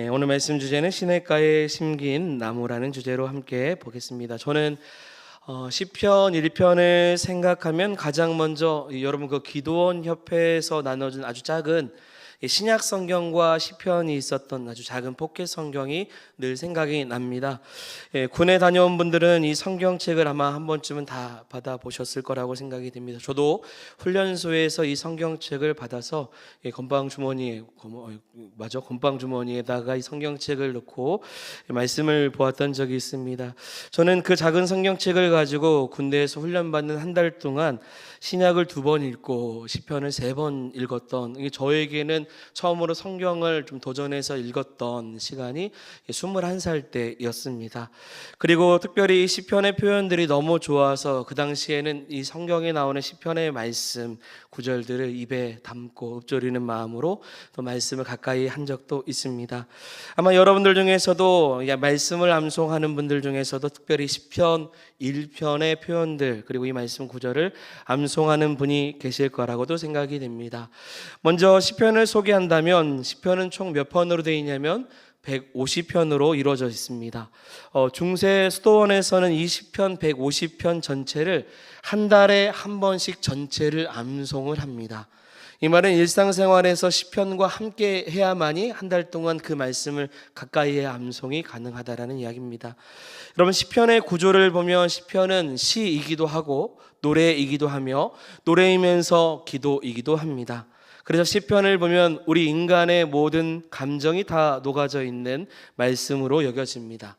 오늘 말씀 주제는 시냇가에 심긴 나무라는 주제로 함께 보겠습니다. 저는 시편 1편을 생각하면 가장 먼저 여러분 그 기도원 협회에서 나눠준 아주 작은 신약 성경과 시편이 있었던 아주 작은 포켓 성경이 늘 생각이 납니다. 군에 다녀온 분들은 이 성경책을 아마 한 번쯤은 다 받아보셨을 거라고 생각이 됩니다. 저도 훈련소에서 이 성경책을 받아서 건방 주머니에다가 이 성경책을 넣고 말씀을 보았던 적이 있습니다. 저는 그 작은 성경책을 가지고 군대에서 훈련받는 한 달 동안 신약을 2번 읽고 시편을 3번 읽었던, 저에게는 처음으로 성경을 좀 도전해서 읽었던 시간이 21살 때였습니다. 그리고 특별히 시편의 표현들이 너무 좋아서 그 당시에는 이 성경에 나오는 시편의 말씀 구절들을 입에 담고 읊조리는 마음으로 또 말씀을 가까이 한 적도 있습니다. 아마 여러분들 중에서도 말씀을 암송하는 분들 중에서도 특별히 시편 1편의 표현들 그리고 이 말씀 구절을 암송하는 분이 계실 거라고도 생각이 됩니다. 먼저 시편을 소개한다면 시편은 총 몇 편으로 되어 있냐면 150편으로 이루어져 있습니다. 중세 수도원에서는 이 시편 150편 전체를 한 달에 한 번씩 전체를 암송을 합니다. 이 말은 일상생활에서 시편과 함께 해야만이 한 달 동안 그 말씀을 가까이의 암송이 가능하다라는 이야기입니다. 여러분, 시편의 구조를 보면 시편은 시이기도 하고 노래이기도 하며 노래이면서 기도이기도 합니다. 그래서 시편을 보면 우리 인간의 모든 감정이 다 녹아져 있는 말씀으로 여겨집니다.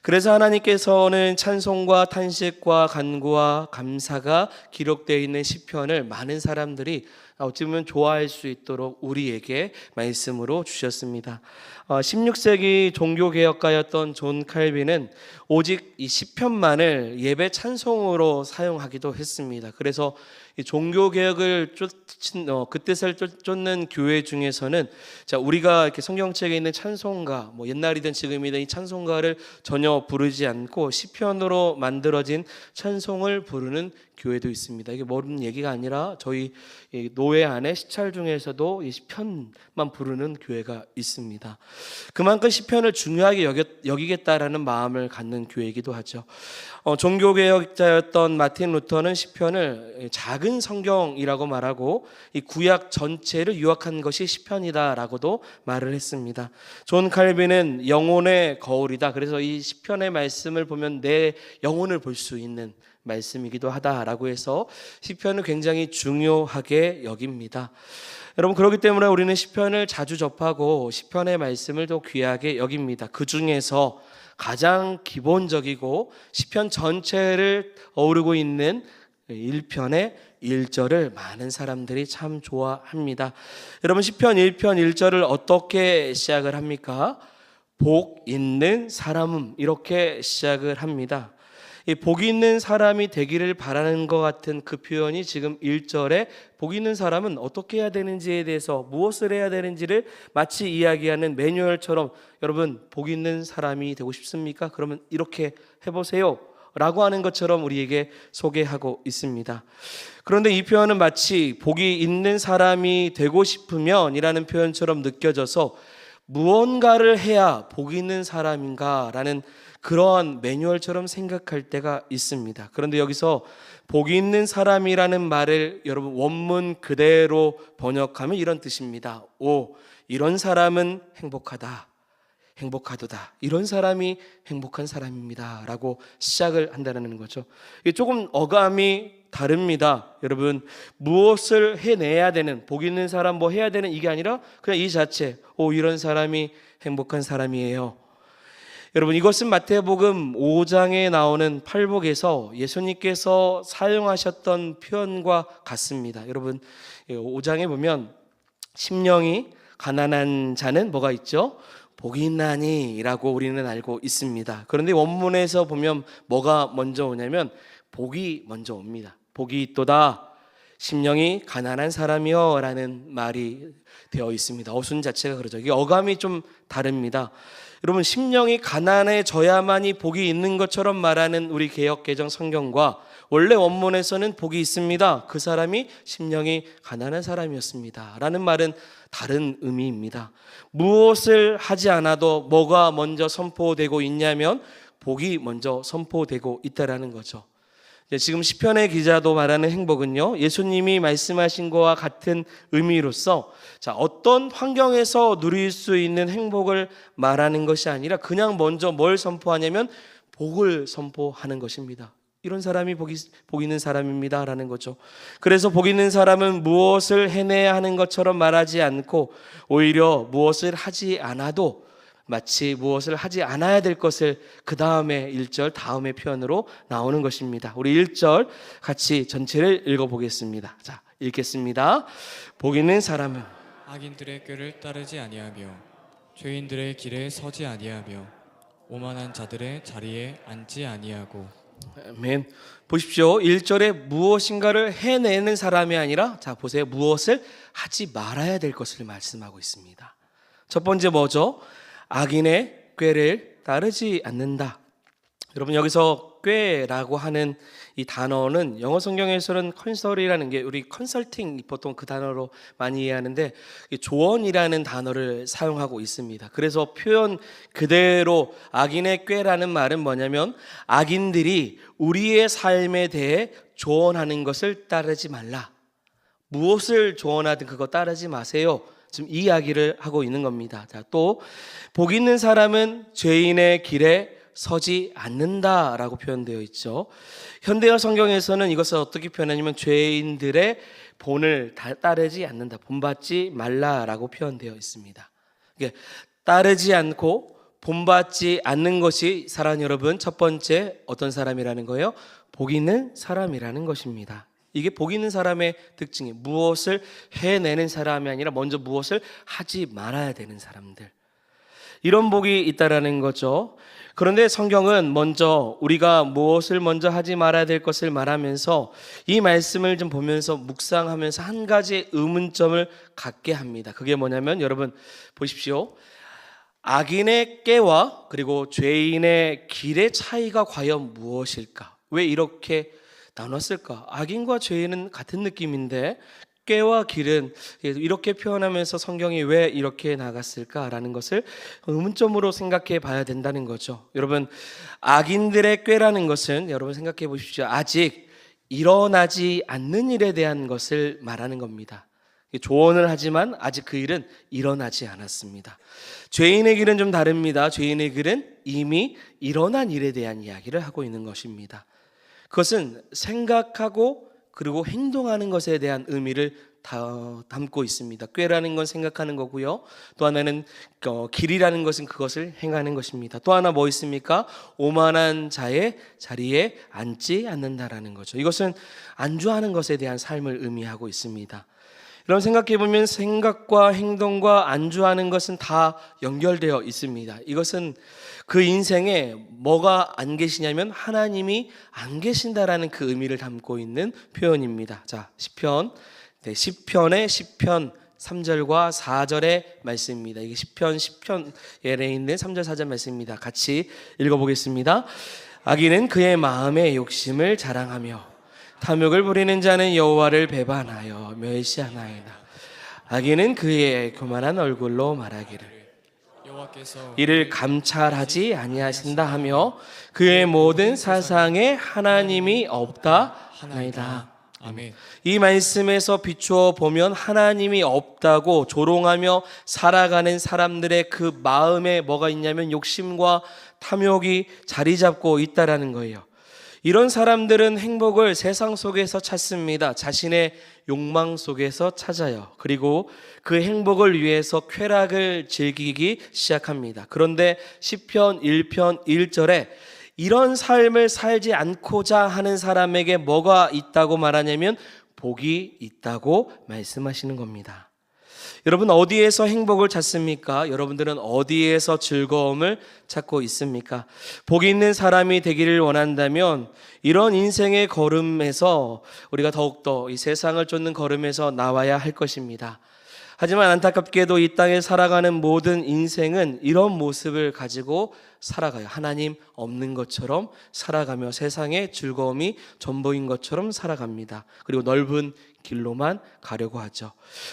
그래서 하나님께서는 찬송과 탄식과 간구와 감사가 기록되어 있는 시편을 많은 사람들이 어찌 보면 좋아할 수 있도록 우리에게 말씀으로 주셨습니다. 16세기 종교개혁가였던 존 칼빈은 오직 이 시편만을 예배 찬송으로 사용하기도 했습니다. 그래서 이 종교개혁을 그 뜻을 쫓는 교회 중에서는 우리가 이렇게 성경책에 있는 찬송가, 옛날이든 지금이든 이 찬송가를 전혀 부르지 않고 시편으로 만들어진 찬송을 부르는 교회도 있습니다. 이게 모르는 얘기가 아니라 저희 노회 안에 시찰 중에서도 이 시편만 부르는 교회가 있습니다. 그만큼 시편을 중요하게 여기겠다라는 마음을 갖는 교회이기도 하죠. 종교개혁자였던 마틴 루터는 시편을 작은 성경이라고 말하고 이 구약 전체를 요약한 것이 시편이다라고도 말을 했습니다. 존 칼빈은 영혼의 거울이다. 그래서 이 시편의 말씀을 보면 내 영혼을 볼 수 있는 말씀이기도 하다라고 해서 시편을 굉장히 중요하게 여깁니다. 여러분, 그렇기 때문에 우리는 시편을 자주 접하고 시편의 말씀을 더 귀하게 여깁니다. 그 중에서 가장 기본적이고 시편 전체를 어우르고 있는 1편의 1절을 많은 사람들이 참 좋아합니다. 여러분, 시편 1편 1절을 어떻게 시작을 합니까? 복 있는 사람은, 이렇게 시작을 합니다. 이 복 있는 사람이 되기를 바라는 것 같은 그 표현이 지금 1절에 복 있는 사람은 어떻게 해야 되는지에 대해서, 무엇을 해야 되는지를 마치 이야기하는 매뉴얼처럼, 여러분 복 있는 사람이 되고 싶습니까? 그러면 이렇게 해보세요 라고 하는 것처럼 우리에게 소개하고 있습니다. 그런데 이 표현은 마치 복이 있는 사람이 되고 싶으면 이라는 표현처럼 느껴져서 무언가를 해야 복 있는 사람인가 라는 그러한 매뉴얼처럼 생각할 때가 있습니다. 그런데 여기서 복이 있는 사람이라는 말을 여러분 원문 그대로 번역하면 이런 뜻입니다. 이런 사람은 행복하다, 행복하도다, 이런 사람이 행복한 사람입니다 라고 시작을 한다는 거죠. 이게 조금 어감이 다릅니다. 여러분, 무엇을 해내야 되는, 복 있는 사람 뭐 해야 되는 이게 아니라 그냥 이 자체, 이런 사람이 행복한 사람이에요. 여러분, 이것은 마태복음 5장에 나오는 팔복에서 예수님께서 사용하셨던 표현과 같습니다. 여러분, 5장에 보면 심령이 가난한 자는 뭐가 있죠? 복이 있나니 라고 우리는 알고 있습니다. 그런데 원문에서 보면 뭐가 먼저 오냐면 복이 먼저 옵니다. 복이 있도다, 심령이 가난한 사람이여 라는 말이 되어 있습니다. 어순 자체가 그러죠. 이게 어감이 좀 다릅니다. 여러분, 심령이 가난해져야만이 복이 있는 것처럼 말하는 우리 개역개정 성경과 원래 원문에서는 복이 있습니다, 그 사람이 심령이 가난한 사람이었습니다 라는 말은 다른 의미입니다. 무엇을 하지 않아도 뭐가 먼저 선포되고 있냐면 복이 먼저 선포되고 있다라는 거죠. 지금 시편의 기자도 말하는 행복은요, 예수님이 말씀하신 것과 같은 의미로서 어떤 환경에서 누릴 수 있는 행복을 말하는 것이 아니라 그냥 먼저 뭘 선포하냐면 복을 선포하는 것입니다. 이런 사람이 복 있는 사람입니다 라는 거죠. 그래서 복 있는 사람은 무엇을 해내야 하는 것처럼 말하지 않고 오히려 무엇을 하지 않아도 마치 무엇을 하지 않아야 될 것을 그 다음에 1절 다음의 표현으로 나오는 것입니다. 우리 1절 같이 전체를 읽어보겠습니다. 자, 읽겠습니다. 복 있는 사람은 악인들의 꾀를 따르지 아니하며 죄인들의 길에 서지 아니하며 오만한 자들의 자리에 앉지 아니하고. 아멘. 보십시오. 1절에 무엇인가를 해내는 사람이 아니라 자 보세요. 무엇을 하지 말아야 될 것을 말씀하고 있습니다. 첫 번째 뭐죠? 악인의 꾀를 따르지 않는다. 여러분 여기서 꾀라고 하는 이 단어는 영어 성경에서는 컨설이라는 게 우리 컨설팅 보통 그 단어로 많이 이해하는데 조언이라는 단어를 사용하고 있습니다. 그래서 표현 그대로 악인의 꾀라는 말은 뭐냐면 악인들이 우리의 삶에 대해 조언하는 것을 따르지 말라. 무엇을 조언하든 그거 따르지 마세요. 지금 이 이야기를 하고 있는 겁니다. 자, 또 복 있는 사람은 죄인의 길에 서지 않는다라고 표현되어 있죠. 현대어 성경에서는 이것을 어떻게 표현하냐면 죄인들의 본을 따르지 않는다, 본받지 말라라고 표현되어 있습니다. 따르지 않고 본받지 않는 것이 사랑 여러분 첫 번째 어떤 사람이라는 거예요? 복 있는 사람이라는 것입니다. 이게 복 있는 사람의 특징이에요. 무엇을 해내는 사람이 아니라 먼저 무엇을 하지 말아야 되는 사람들, 이런 복이 있다라는 거죠. 그런데 성경은 먼저 우리가 무엇을 먼저 하지 말아야 될 것을 말하면서 이 말씀을 좀 보면서 묵상하면서 한 가지 의문점을 갖게 합니다. 그게 뭐냐면 여러분 보십시오. 악인의 꾀와 그리고 죄인의 길의 차이가 과연 무엇일까? 왜 이렇게 나눴을까? 악인과 죄인은 같은 느낌인데 꾀와 길은 이렇게 표현하면서 성경이 왜 이렇게 나갔을까라는 것을 의문점으로 생각해 봐야 된다는 거죠. 여러분 악인들의 꾀라는 것은 여러분 생각해 보십시오. 아직 일어나지 않는 일에 대한 것을 말하는 겁니다. 조언을 하지만 아직 그 일은 일어나지 않았습니다. 죄인의 길은 좀 다릅니다. 죄인의 길은 이미 일어난 일에 대한 이야기를 하고 있는 것입니다. 그것은 생각하고 그리고 행동하는 것에 대한 의미를 담고 있습니다. 꾀라는 건 생각하는 거고요. 또 하나는 길이라는 것은 그것을 행하는 것입니다. 또 하나 뭐 있습니까? 오만한 자의 자리에 앉지 않는다라는 거죠. 이것은 안주하는 것에 대한 삶을 의미하고 있습니다. 여러분 생각해 보면 생각과 행동과 안주하는 것은 다 연결되어 있습니다. 이것은 그 인생에 뭐가 안 계시냐면 하나님이 안 계신다라는 그 의미를 담고 있는 표현입니다. 자, 시편의 3절과 4절의 말씀입니다. 이게 시편에 있는 3절 4절 말씀입니다. 같이 읽어보겠습니다. 악인은 그의 마음의 욕심을 자랑하며 탐욕을 부리는 자는 여호와를 배반하여 멸시하나이다. 악인은 그의 교만한 얼굴로 말하기를 이를 감찰하지 아니하신다 하며 그의 모든 사상에 하나님이 없다 하나이다. 아멘. 이 말씀에서 비추어 보면 하나님이 없다고 조롱하며 살아가는 사람들의 그 마음에 뭐가 있냐면 욕심과 탐욕이 자리 잡고 있다라는 거예요. 이런 사람들은 행복을 세상 속에서 찾습니다. 자신의 욕망 속에서 찾아요. 그리고 그 행복을 위해서 쾌락을 즐기기 시작합니다. 그런데 시편 1편 1절에 이런 삶을 살지 않고자 하는 사람에게 뭐가 있다고 말하냐면 복이 있다고 말씀하시는 겁니다. 여러분 어디에서 행복을 찾습니까? 여러분들은 어디에서 즐거움을 찾고 있습니까? 복이 있는 사람이 되기를 원한다면 이런 인생의 걸음에서 우리가 더욱더 이 세상을 쫓는 걸음에서 나와야 할 것입니다. 하지만 안타깝게도 이 땅에 살아가는 모든 인생은 이런 모습을 가지고 살아가요. 하나님 없는 것처럼 살아가며 세상의 즐거움이 전부인 것처럼 살아갑니다. 그리고 넓은 길로만 가려고 하죠.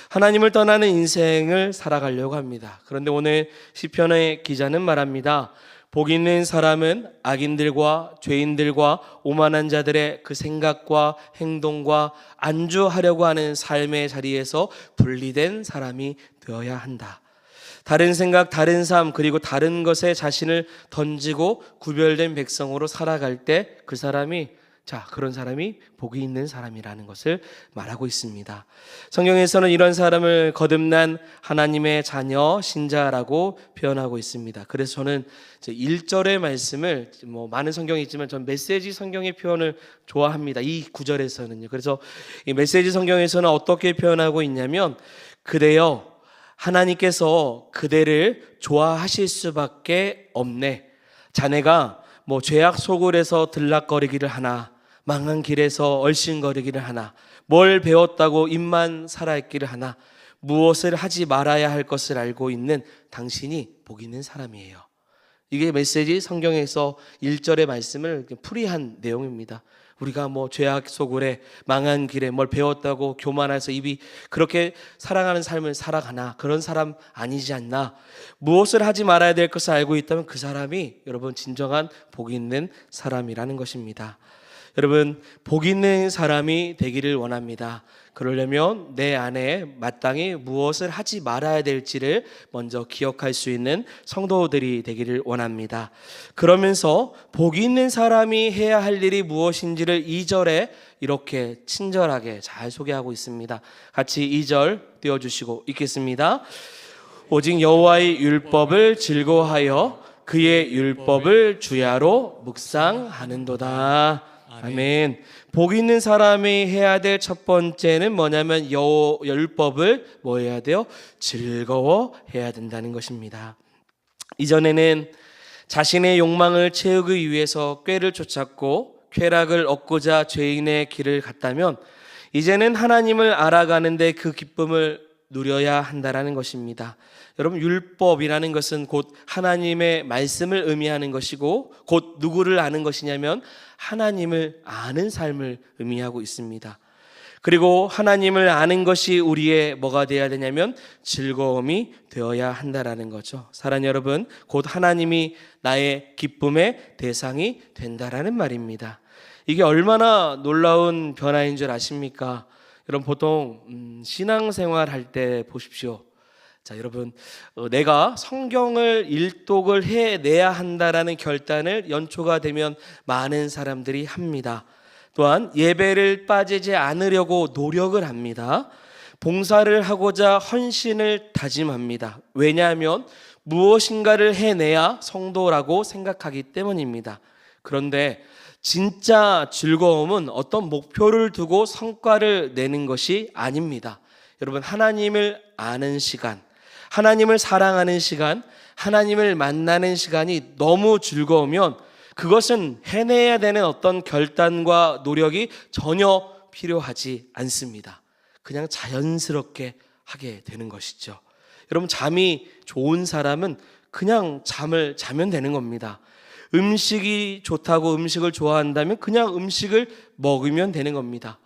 하나님을 떠나는 인생을 살아가려고 합니다. 그런데 오늘 시편의 기자는 말합니다. 복 있는 사람은 악인들과 죄인들과 오만한 자들의 그 생각과 행동과 안주하려고 하는 삶의 자리에서 분리된 사람이 되어야 한다. 다른 생각, 다른 삶, 그리고 다른 것에 자신을 던지고 구별된 백성으로 살아갈 때 그 사람이 그런 사람이 복이 있는 사람이라는 것을 말하고 있습니다. 성경에서는 이런 사람을 거듭난 하나님의 자녀, 신자라고 표현하고 있습니다. 그래서 저는 1절의 말씀을 많은 성경이 있지만 전 메시지 성경의 표현을 좋아합니다. 이 구절에서는요. 그래서 이 메시지 성경에서는 어떻게 표현하고 있냐면 그대여 하나님께서 그대를 좋아하실 수밖에 없네. 자네가 죄악 속을에서 들락거리기를 하나 망한 길에서 얼씬거리기를 하나 뭘 배웠다고 입만 살아있기를 하나 무엇을 하지 말아야 할 것을 알고 있는 당신이 복 있는 사람이에요. 이게 메시지 성경에서 1절의 말씀을 풀이한 내용입니다. 우리가 죄악 속을에 망한 길에 뭘 배웠다고 교만해서 입이 그렇게 살아가는 삶을 살아가나 그런 사람 아니지 않나. 무엇을 하지 말아야 될 것을 알고 있다면 그 사람이 여러분 진정한 복 있는 사람이라는 것입니다. 여러분 복 있는 사람이 되기를 원합니다. 그러려면 내 안에 마땅히 무엇을 하지 말아야 될지를 먼저 기억할 수 있는 성도들이 되기를 원합니다. 그러면서 복 있는 사람이 해야 할 일이 무엇인지를 2절에 이렇게 친절하게 잘 소개하고 있습니다. 같이 2절 띄워주시고 읽겠습니다. 오직 여호와의 율법을 즐거워하여 그의 율법을 주야로 묵상하는도다. 아멘. 복 있는 사람이 해야 될 첫 번째는 뭐냐면 율법을 해야 돼요? 즐거워해야 된다는 것입니다. 이전에는 자신의 욕망을 채우기 위해서 꾀를 쫓았고 쾌락을 얻고자 죄인의 길을 갔다면 이제는 하나님을 알아가는데 그 기쁨을 누려야 한다라는 것입니다. 여러분 율법이라는 것은 곧 하나님의 말씀을 의미하는 것이고 곧 누구를 아는 것이냐면 하나님을 아는 삶을 의미하고 있습니다. 그리고 하나님을 아는 것이 우리의 뭐가 되어야 되냐면 즐거움이 되어야 한다라는 거죠. 사랑하는 여러분, 곧 하나님이 나의 기쁨의 대상이 된다라는 말입니다. 이게 얼마나 놀라운 변화인 줄 아십니까? 여러분 보통 신앙생활 할 때 보십시오. 여러분 내가 성경을 일독을 해내야 한다라는 결단을 연초가 되면 많은 사람들이 합니다. 또한 예배를 빠지지 않으려고 노력을 합니다. 봉사를 하고자 헌신을 다짐합니다. 왜냐하면 무엇인가를 해내야 성도라고 생각하기 때문입니다. 그런데 진짜 즐거움은 어떤 목표를 두고 성과를 내는 것이 아닙니다. 여러분 하나님을 아는 시간, 하나님을 사랑하는 시간, 하나님을 만나는 시간이 너무 즐거우면 그것은 해내야 되는 어떤 결단과 노력이 전혀 필요하지 않습니다. 그냥 자연스럽게 하게 되는 것이죠. 여러분 잠이 좋은 사람은 그냥 잠을 자면 되는 겁니다. 음식이 좋다고 음식을 좋아한다면 그냥 음식을 먹으면 되는 겁니다.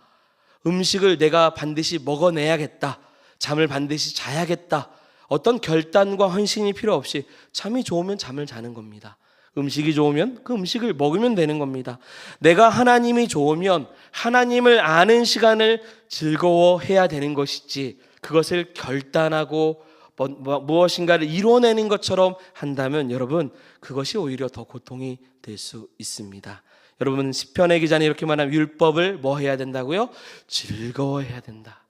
음식을 내가 반드시 먹어내야겠다, 잠을 반드시 자야겠다, 어떤 결단과 헌신이 필요 없이 잠이 좋으면 잠을 자는 겁니다. 음식이 좋으면 그 음식을 먹으면 되는 겁니다. 내가 하나님이 좋으면 하나님을 아는 시간을 즐거워해야 되는 것이지 그것을 결단하고 무엇인가를 이뤄내는 것처럼 한다면 여러분 그것이 오히려 더 고통이 될 수 있습니다. 여러분 시편의 기자는 이렇게 말하면 율법을 해야 된다고요? 즐거워해야 된다.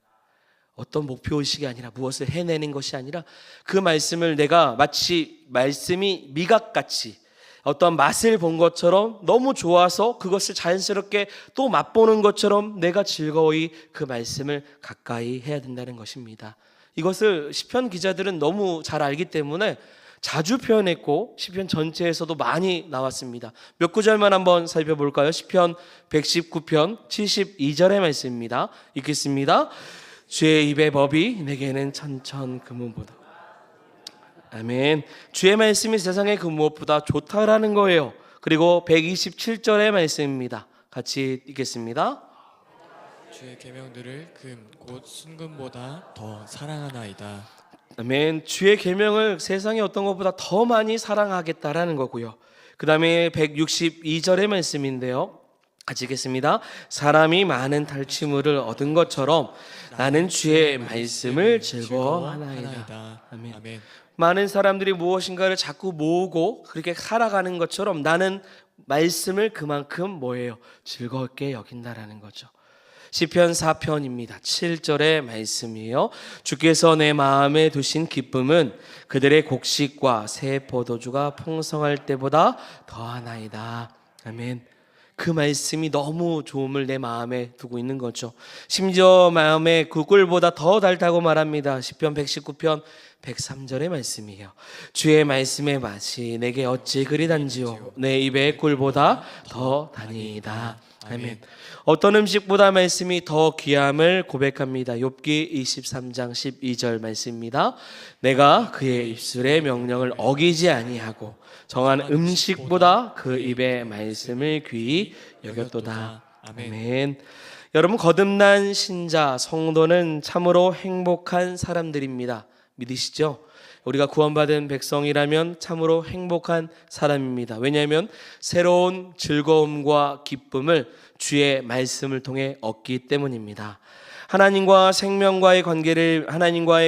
어떤 목표의식이 아니라 무엇을 해내는 것이 아니라 그 말씀을 내가 마치 말씀이 미각같이 어떤 맛을 본 것처럼 너무 좋아서 그것을 자연스럽게 또 맛보는 것처럼 내가 즐거이 그 말씀을 가까이 해야 된다는 것입니다. 이것을 시편 기자들은 너무 잘 알기 때문에 자주 표현했고 시편 전체에서도 많이 나왔습니다. 몇 구절만 한번 살펴볼까요? 시편 119편 72절의 말씀입니다. 읽겠습니다. 주의 입의 법이 내게는 천천 금은보다. 아멘. 주의 말씀이 세상의 그 무엇보다 좋다라는 거예요. 그리고 127절의 말씀입니다. 같이 읽겠습니다. 주의 계명들을 금 곧 순금보다 더 사랑하나이다. 아멘. 주의 계명을 세상의 어떤 것보다 더 많이 사랑하겠다라는 거고요. 그 다음에 162절의 말씀인데요. 같이 읽겠습니다. 사람이 많은 탈취물을 얻은 것처럼 나는 주의 말씀을 즐거워하나이다. 아멘. 아멘. 많은 사람들이 무엇인가를 자꾸 모으고 그렇게 살아가는 것처럼 나는 말씀을 그만큼 뭐예요? 즐겁게 여긴다라는 거죠. 시편 4편입니다. 7절의 말씀이에요. 주께서 내 마음에 두신 기쁨은 그들의 곡식과 새 포도주가 풍성할 때보다 더하나이다. 아멘. 그 말씀이 너무 좋음을 내 마음에 두고 있는 거죠. 심지어 마음에 그 꿀보다 더 달다고 말합니다. 시편 119편 103절의 말씀이에요. 주의 말씀의 맛이 내게 어찌 그리 단지요 내 입의 꿀보다 더 다니이다. 아멘. 어떤 음식보다 말씀이 더 귀함을 고백합니다. 욥기 23장 12절 말씀입니다. 내가 그의 입술의 명령을 어기지 아니하고 정한 음식보다 그 입의 말씀을 귀히 여겼도다. 아멘. 여러분, 거듭난 신자 성도는 참으로 행복한 사람들입니다. 믿으시죠? 우리가 구원받은 백성이라면 참으로 행복한 사람입니다. 왜냐하면 새로운 즐거움과 기쁨을 주의 말씀을 통해 얻기 때문입니다. 하나님과의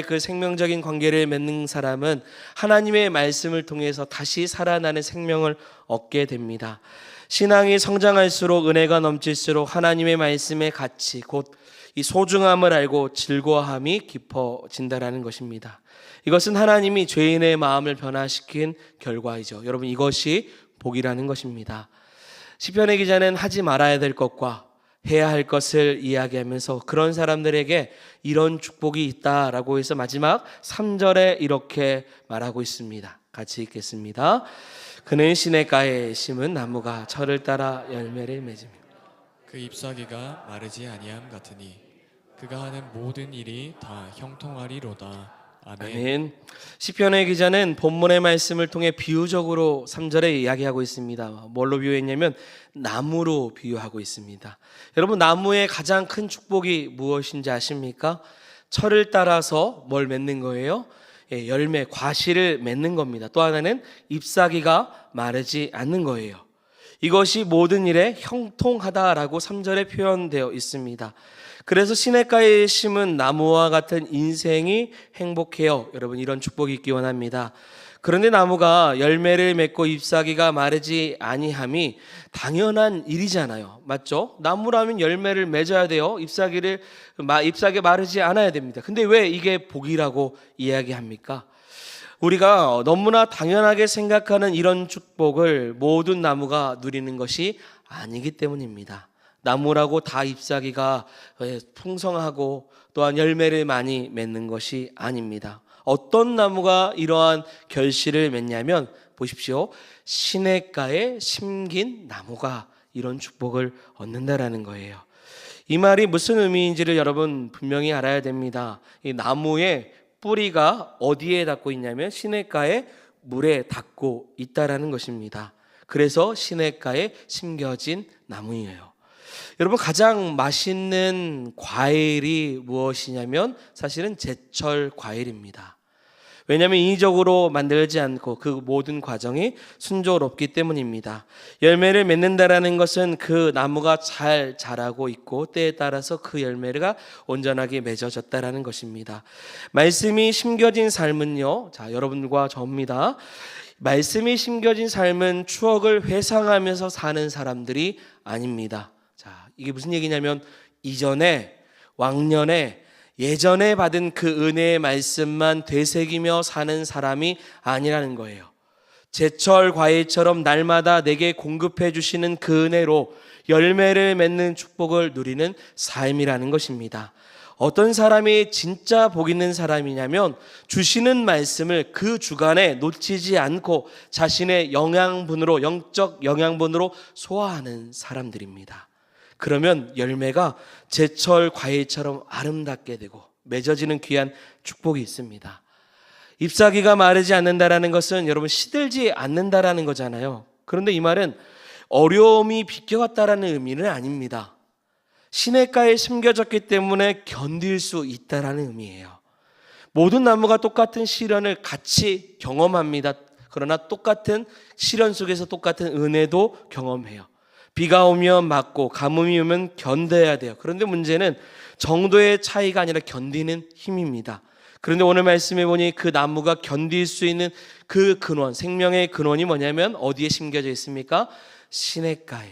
그 생명적인 관계를 맺는 사람은 하나님의 말씀을 통해서 다시 살아나는 생명을 얻게 됩니다. 신앙이 성장할수록 은혜가 넘칠수록 하나님의 말씀의 가치, 곧 이 소중함을 알고 즐거워함이 깊어진다라는 것입니다. 이것은 하나님이 죄인의 마음을 변화시킨 결과이죠. 여러분, 이것이 복이라는 것입니다. 시편의 기자는 하지 말아야 될 것과 해야 할 것을 이야기하면서 그런 사람들에게 이런 축복이 있다라고 해서 마지막 3절에 이렇게 말하고 있습니다. 같이 읽겠습니다. 그는 시냇가에 심은 나무가 철을 따라 열매를 맺으며 그 잎사귀가 마르지 아니함 같으니 그가 하는 모든 일이 다 형통하리로다. 아멘. 아멘. 시편의 기자는 본문의 말씀을 통해 비유적으로 3절에 이야기하고 있습니다. 뭘로 비유했냐면 나무로 비유하고 있습니다. 여러분, 나무의 가장 큰 축복이 무엇인지 아십니까? 철을 따라서 뭘 맺는 거예요? 열매, 과실을 맺는 겁니다. 또 하나는 잎사귀가 마르지 않는 거예요. 이것이 모든 일에 형통하다라고 3절에 표현되어 있습니다. 그래서 시냇가에 심은 나무와 같은 인생이 행복해요. 여러분, 이런 축복이 있기 원합니다. 그런데 나무가 열매를 맺고 잎사귀가 마르지 아니함이 당연한 일이잖아요. 맞죠? 나무라면 열매를 맺어야 돼요. 잎사귀 마르지 않아야 됩니다. 근데 왜 이게 복이라고 이야기합니까? 우리가 너무나 당연하게 생각하는 이런 축복을 모든 나무가 누리는 것이 아니기 때문입니다. 나무라고 다 잎사귀가 풍성하고 또한 열매를 많이 맺는 것이 아닙니다. 어떤 나무가 이러한 결실을 맺냐면 보십시오. 시냇가에 심긴 나무가 이런 축복을 얻는다라는 거예요. 이 말이 무슨 의미인지를 여러분 분명히 알아야 됩니다. 이 나무의 뿌리가 어디에 닿고 있냐면 시냇가에 물에 닿고 있다라는 것입니다. 그래서 시냇가에 심겨진 나무예요. 여러분, 가장 맛있는 과일이 무엇이냐면 사실은 제철 과일입니다. 왜냐하면 인위적으로 만들지 않고 그 모든 과정이 순조롭기 때문입니다. 열매를 맺는다라는 것은 그 나무가 잘 자라고 있고 때에 따라서 그 열매가 온전하게 맺어졌다라는 것입니다. 말씀이 심겨진 삶은요, 자, 여러분과 저입니다. 말씀이 심겨진 삶은 추억을 회상하면서 사는 사람들이 아닙니다. 자, 이게 무슨 얘기냐면 이전에 왕년에 예전에 받은 그 은혜의 말씀만 되새기며 사는 사람이 아니라는 거예요. 제철 과일처럼 날마다 내게 공급해 주시는 그 은혜로 열매를 맺는 축복을 누리는 삶이라는 것입니다. 어떤 사람이 진짜 복 있는 사람이냐면 주시는 말씀을 그 주간에 놓치지 않고 자신의 영양분으로, 영적 영양분으로 소화하는 사람들입니다. 그러면 열매가 제철 과일처럼 아름답게 되고 맺어지는 귀한 축복이 있습니다. 잎사귀가 마르지 않는다라는 것은 여러분 시들지 않는다라는 거잖아요. 그런데 이 말은 어려움이 비껴갔다라는 의미는 아닙니다. 시냇가에 심겨졌기 때문에 견딜 수 있다라는 의미예요. 모든 나무가 똑같은 시련을 같이 경험합니다. 그러나 똑같은 시련 속에서 똑같은 은혜도 경험해요. 비가 오면 맞고 가뭄이 오면 견뎌야 돼요. 그런데 문제는 정도의 차이가 아니라 견디는 힘입니다. 그런데 오늘 말씀해 보니 그 나무가 견딜 수 있는 그 근원, 생명의 근원이 뭐냐면 어디에 심겨져 있습니까? 시냇가에.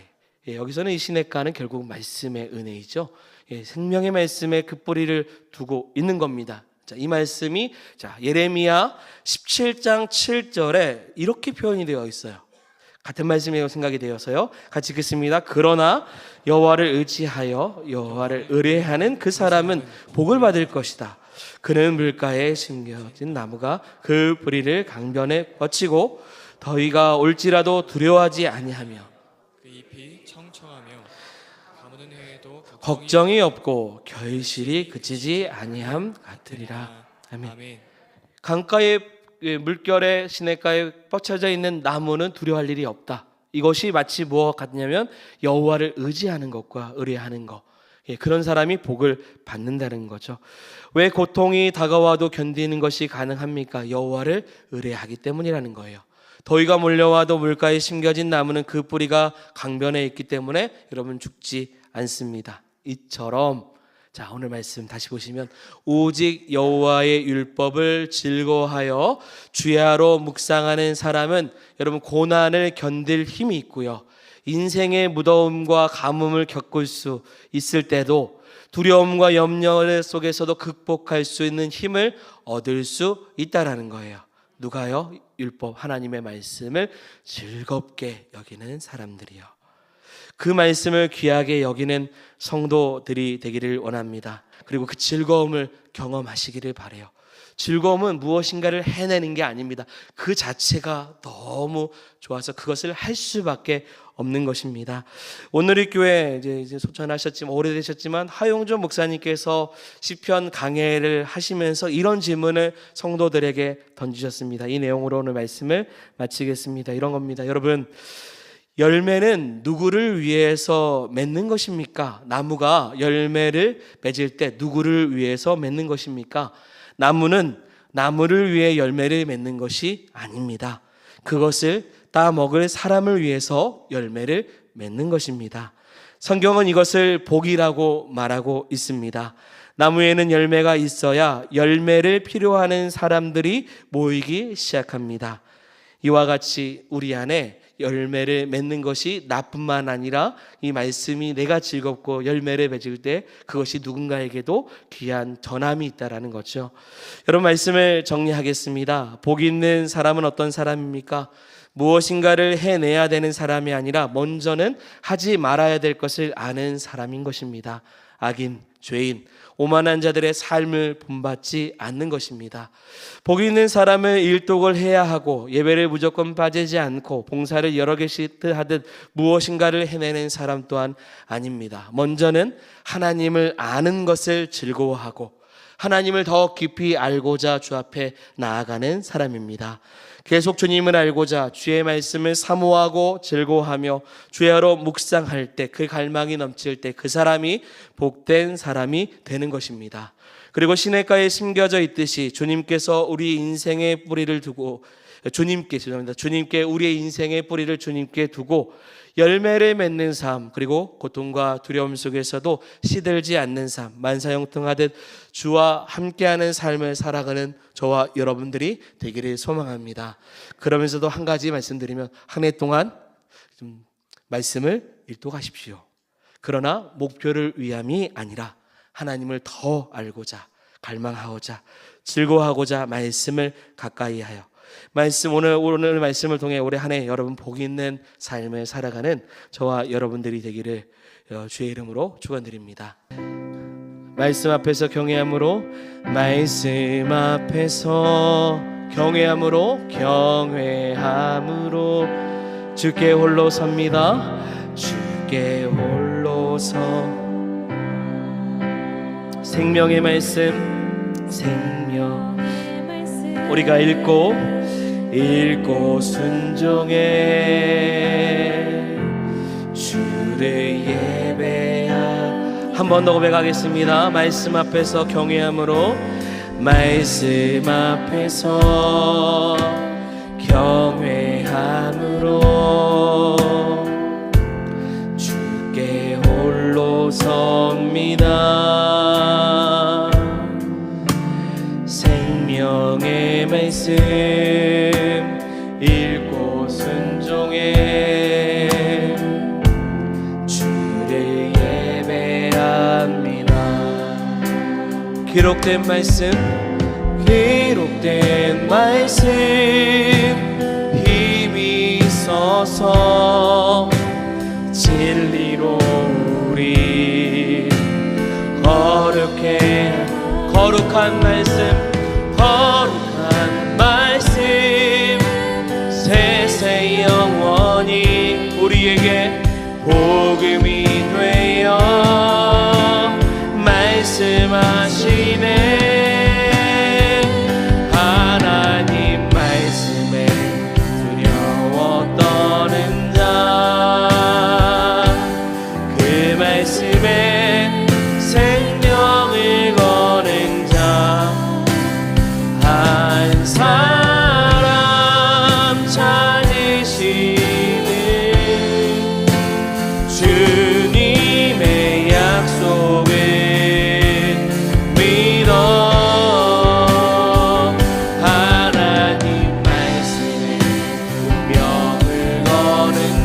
여기서는 이 시냇가는 결국 말씀의 은혜이죠. 생명의 말씀에 그 뿌리를 두고 있는 겁니다. 자, 이 말씀이 예레미야 17장 7절에 이렇게 표현이 되어 있어요. 같은 말씀이라고 생각이 되어서요. 같이 읽겠습니다. 그러나 여호와를 의지하여 여호와를 의뢰하는 그 사람은 복을 받을 것이다. 그는 물가에 심겨진 나무가 그 뿌리를 강변에 뻗치고 더위가 올지라도 두려워하지 아니하며 그 잎이 청청하며 가무는 해에도 걱정이 없고 결실이 그치지 아니함 같으리라. 아멘. 아멘. 강가의 물결에 시냇가에 뻗쳐져 있는 나무는 두려워할 일이 없다. 이것이 마치 무엇 같냐면 여호와를 의지하는 것과 의뢰하는 것. 그런 사람이 복을 받는다는 거죠. 왜 고통이 다가와도 견디는 것이 가능합니까? 여호와를 의뢰하기 때문이라는 거예요. 더위가 몰려와도 물가에 심겨진 나무는 그 뿌리가 강변에 있기 때문에 여러분 죽지 않습니다. 이처럼 자, 오늘 말씀 다시 보시면 오직 여호와의 율법을 즐거워하여 주야로 묵상하는 사람은 여러분 고난을 견딜 힘이 있고요. 인생의 무더움과 가뭄을 겪을 수 있을 때도 두려움과 염려 속에서도 극복할 수 있는 힘을 얻을 수 있다라는 거예요. 누가요? 율법 하나님의 말씀을 즐겁게 여기는 사람들이요. 그 말씀을 귀하게 여기는 성도들이 되기를 원합니다. 그리고 그 즐거움을 경험하시기를 바라요. 즐거움은 무엇인가를 해내는 게 아닙니다. 그 자체가 너무 좋아서 그것을 할 수밖에 없는 것입니다. 오늘 이 교회 이제 소천하셨지만 오래되셨지만 하용조 목사님께서 시편 강해를 하시면서 이런 질문을 성도들에게 던지셨습니다. 이 내용으로 오늘 말씀을 마치겠습니다. 이런 겁니다. 여러분, 열매는 누구를 위해서 맺는 것입니까? 나무가 열매를 맺을 때 누구를 위해서 맺는 것입니까? 나무는 나무를 위해 열매를 맺는 것이 아닙니다. 그것을 따먹을 사람을 위해서 열매를 맺는 것입니다. 성경은 이것을 복이라고 말하고 있습니다. 나무에는 열매가 있어야 열매를 필요하는 사람들이 모이기 시작합니다. 이와 같이 우리 안에 열매를 맺는 것이 나뿐만 아니라 이 말씀이 내가 즐겁고 열매를 맺을 때 그것이 누군가에게도 귀한 전함이 있다라는 거죠. 여러분, 말씀을 정리하겠습니다. 복 있는 사람은 어떤 사람입니까? 무엇인가를 해내야 되는 사람이 아니라 먼저는 하지 말아야 될 것을 아는 사람인 것입니다. 악인, 죄인, 오만한 자들의 삶을 본받지 않는 것입니다. 복 있는 사람은 일독을 해야 하고 예배를 무조건 빠지지 않고 봉사를 여러 개씩 하듯 무엇인가를 해내는 사람 또한 아닙니다. 먼저는 하나님을 아는 것을 즐거워하고 하나님을 더 깊이 알고자 주 앞에 나아가는 사람입니다. 계속 주님을 알고자 주의 말씀을 사모하고 즐거워하며 주야로 묵상할 때 그 갈망이 넘칠 때 그 사람이 복된 사람이 되는 것입니다. 그리고 시냇가에 심겨져 있듯이 주님께서 우리 인생의 뿌리를 두고 주님께 우리의 인생의 뿌리를 주님께 두고 열매를 맺는 삶, 그리고 고통과 두려움 속에서도 시들지 않는 삶, 만사형통하듯 주와 함께하는 삶을 살아가는 저와 여러분들이 되기를 소망합니다. 그러면서도 한 가지 말씀드리면 한 해 동안 좀 말씀을 일독하십시오. 그러나 목표를 위함이 아니라 하나님을 더 알고자, 갈망하고자, 즐거워하고자 말씀을 가까이 하여 오늘 말씀을 통해 올해 한 해 여러분 복 있는 삶을 살아가는 저와 여러분들이 되기를 주의 이름으로 축원드립니다. 말씀 앞에서 경외함으로, 말씀 앞에서 경외함으로 주께 홀로 섭니다. 주께 홀로 서 생명의 말씀, 우리가 읽고 순종해 주를 예배하. 한 한 번 더 고백하겠습니다. 말씀 앞에서 경외함으로, 말씀 앞에서 경외함으로 주께 홀로 섭니다. 생명의 말씀 읽고 순종해 주를 예배합니다. 기록된 말씀, 기록된 말씀 힘이 있어서 진리로 우리 거룩한 말씀 세세 영원히 우리에게 복음이 되어 말씀하시네. 하나님 말씀에 두려워 떠는 자, 그 말씀에 생명을 거는 자, 한 사람 찾으시는 주님의 약속을 믿어. 하나님 말씀에 운명을 거는